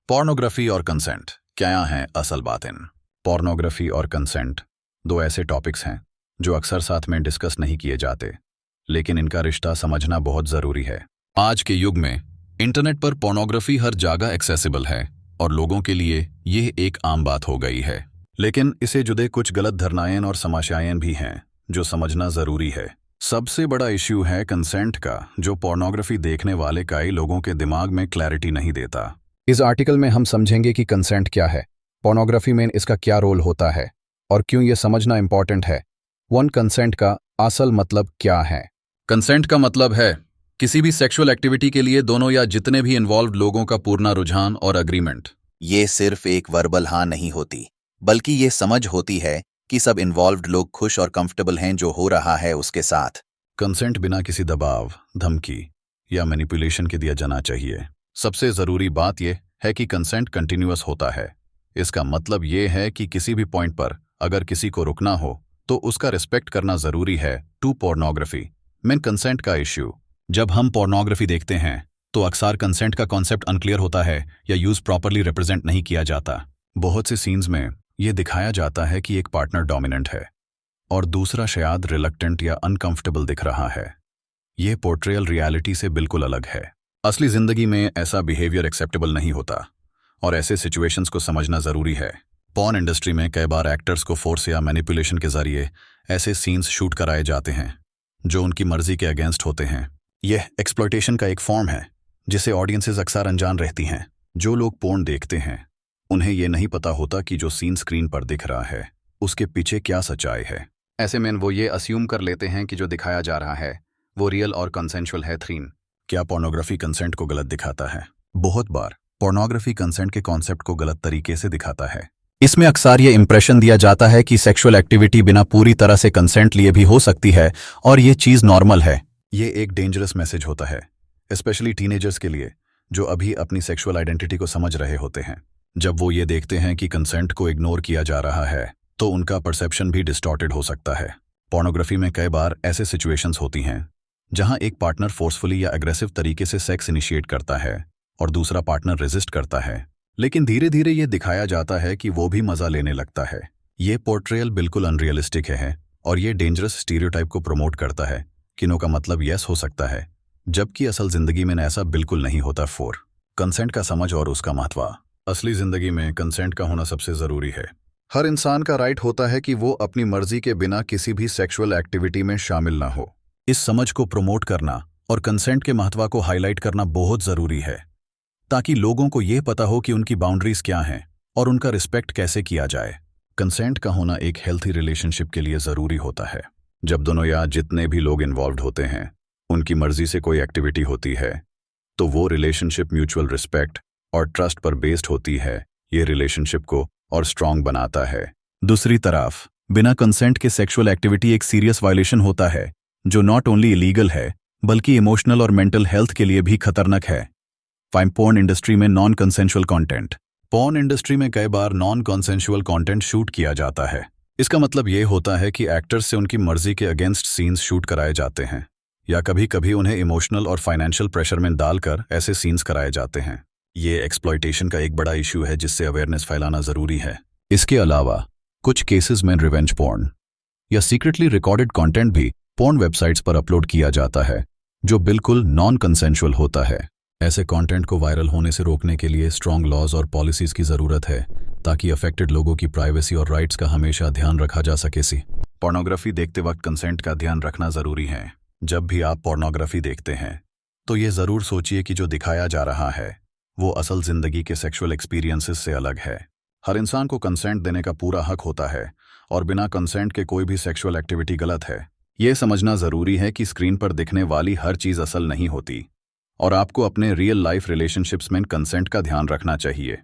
Pornography और consent क्या हैं असल बातें। पोर्नोग्राफी और कंसेंट दो ऐसे टॉपिक्स हैं जो अक्सर साथ में डिस्कस नहीं किए जाते, लेकिन इनका रिश्ता समझना बहुत ज़रूरी है। आज के युग में इंटरनेट पर पोर्नोग्राफी हर जगह एक्सेसिबल है और लोगों के लिए यह एक आम बात हो गई है, लेकिन इसे जुड़े कुछ गलत धारणाएं और समस्याएं भी हैं जो समझना ज़रूरी है। सबसे बड़ा इश्यू है कंसेंट का, जो पोर्नोग्राफी देखने वाले कई लोगों के दिमाग में क्लैरिटी नहीं देता। इस आर्टिकल में हम समझेंगे कि कंसेंट क्या है, पोर्नोग्राफी में इसका क्या रोल होता है और क्यों यह समझना इंपॉर्टेंट है। कंसेंट का असल मतलब क्या है। कंसेंट का मतलब है किसी भी सेक्सुअल एक्टिविटी के लिए दोनों या जितने भी इन्वॉल्व्ड लोगों का पूर्ण रुझान और अग्रीमेंट। ये सिर्फ एक वर्बल हाँ नहीं होती, बल्कि ये समझ होती है कि सब इन्वॉल्व्ड लोग खुश और कंफर्टेबल हैं जो हो रहा है उसके साथ। कंसेंट बिना किसी दबाव, धमकी या मैनिपुलेशन के दिया जाना चाहिए। सबसे ज़रूरी बात यह है कि कंसेंट कंटिन्यूअस होता है। इसका मतलब ये है कि किसी भी पॉइंट पर अगर किसी को रुकना हो तो उसका रिस्पेक्ट करना ज़रूरी है। टू पोर्नोग्राफी में कंसेंट का इश्यू। जब हम पोर्नोग्राफी देखते हैं तो अक्सर कंसेंट का कॉन्सेप्ट अनक्लियर होता है या यूज़ प्रॉपरली रिप्रेजेंट नहीं किया जाता। बहुत से सीन्स में यह दिखाया जाता है कि एक पार्टनर डोमिनेंट है और दूसरा शायद रिलक्टेंट या अनकंफर्टेबल दिख रहा है। यह पोर्ट्रेयल रियलिटी से बिल्कुल अलग है। असली जिंदगी में ऐसा बिहेवियर एक्सेप्टेबल नहीं होता और ऐसे सिचुएशंस को समझना ज़रूरी है। पॉर्न इंडस्ट्री में कई बार एक्टर्स को फोर्स या मैनिपुलेशन के जरिए ऐसे सीन्स शूट कराए जाते हैं जो उनकी मर्जी के अगेंस्ट होते हैं। यह एक्सप्लॉयटेशन का एक फॉर्म है जिसे ऑडियंसेस अक्सर अनजान रहती हैं। जो लोग पोर्न देखते हैं उन्हें यह नहीं पता होता कि जो सीन स्क्रीन पर दिख रहा है उसके पीछे क्या सच्चाई है। ऐसे में वो ये अस्यूम कर लेते हैं कि जो दिखाया जा रहा है वो रियल और कंसेंशुअल है। क्या पोर्नोग्राफी कंसेंट को गलत दिखाता है? बहुत बार पोर्नोग्राफी कंसेंट के कॉन्सेप्ट को गलत तरीके से दिखाता है। इसमें अक्सर ये इंप्रेशन दिया जाता है कि सेक्सुअल एक्टिविटी बिना पूरी तरह से कंसेंट लिए भी हो सकती है और ये चीज़ नॉर्मल है। ये एक डेंजरस मैसेज होता है, स्पेशली टीनेजर्स के लिए जो अभी अपनी सेक्सुअल आइडेंटिटी को समझ रहे होते हैं। जब वो ये देखते हैं कि कंसेंट को इग्नोर किया जा रहा है तो उनका परसेप्शन भी डिस्टॉर्टेड हो सकता है। पोर्नोग्राफी में कई बार ऐसे सिचुएशंस होती हैं जहां एक पार्टनर फोर्सफुली या एग्रेसिव तरीके से सेक्स इनिशिएट करता है और दूसरा पार्टनर रेजिस्ट करता है, लेकिन धीरे धीरे ये दिखाया जाता है कि वो भी मजा लेने लगता है। ये पोर्ट्रेयल बिल्कुल अनरियलिस्टिक है और ये डेंजरस स्टीरियोटाइप को प्रमोट करता है कि नो का मतलब यस हो सकता है, जबकि असल जिंदगी में ऐसा बिल्कुल नहीं होता। कंसेंट का समझ और उसका महत्व। असली जिंदगी में कंसेंट का होना सबसे ज़रूरी है। हर इंसान का राइट होता है कि वो अपनी मर्जी के बिना किसी भी सेक्सुअल एक्टिविटी में शामिल ना हो। इस समझ को प्रमोट करना और कंसेंट के महत्व को हाईलाइट करना बहुत ज़रूरी है ताकि लोगों को यह पता हो कि उनकी बाउंड्रीज क्या हैं और उनका रिस्पेक्ट कैसे किया जाए। कंसेंट का होना एक हेल्थी रिलेशनशिप के लिए ज़रूरी होता है। जब दोनों या जितने भी लोग इन्वॉल्व्ड होते हैं उनकी मर्जी से कोई एक्टिविटी होती है तो वो रिलेशनशिप म्यूचुअल रिस्पेक्ट और ट्रस्ट पर बेस्ड होती है। ये रिलेशनशिप को और स्ट्रांग बनाता है। दूसरी तरफ बिना कंसेंट के सेक्सुअल एक्टिविटी एक सीरियस वायलेशन होता है जो नॉट ओनली इलीगल है बल्कि इमोशनल और मेंटल हेल्थ के लिए भी खतरनाक है। पोर्न इंडस्ट्री में non consensual content. Porn industry में कई बार नॉन कंसेंशुअल कंटेंट शूट किया जाता है। इसका मतलब ये होता है कि एक्टर्स से उनकी मर्जी के अगेंस्ट सीन्स शूट कराए जाते हैं या कभी कभी उन्हें इमोशनल और फाइनेंशियल प्रेशर में डालकर ऐसे सीन्स कराए जाते हैं। ये एक्सप्लॉयटेशन का एक बड़ा इशू है जिससे अवेयरनेस फैलाना ज़रूरी है। इसके अलावा कुछ केसेस में रिवेंज पोर्न या सीक्रेटली रिकॉर्डेड कंटेंट भी पोर्न वेबसाइट्स पर अपलोड किया जाता है जो बिल्कुल नॉन कंसेंशुअल होता है। ऐसे कंटेंट को वायरल होने से रोकने के लिए स्ट्रॉन्ग लॉज और पॉलिसीज की ज़रूरत है ताकि अफेक्टेड लोगों की प्राइवेसी और राइट्स का हमेशा ध्यान रखा जा सके। पोर्नोग्राफी देखते वक्त कंसेंट का ध्यान रखना ज़रूरी है। जब भी आप पोर्नोग्राफी देखते हैं तो ये ज़रूर सोचिए कि जो दिखाया जा रहा है वो असल ज़िंदगी के सेक्सुअल एक्सपीरियंसेस से अलग है। हर इंसान को कंसेंट देने का पूरा हक होता है और बिना कंसेंट के कोई भी सेक्सुअल एक्टिविटी गलत है। ये समझना ज़रूरी है कि स्क्रीन पर दिखने वाली हर चीज़ असल नहीं होती और आपको अपने रियल लाइफ रिलेशनशिप्स में कंसेंट का ध्यान रखना चाहिए।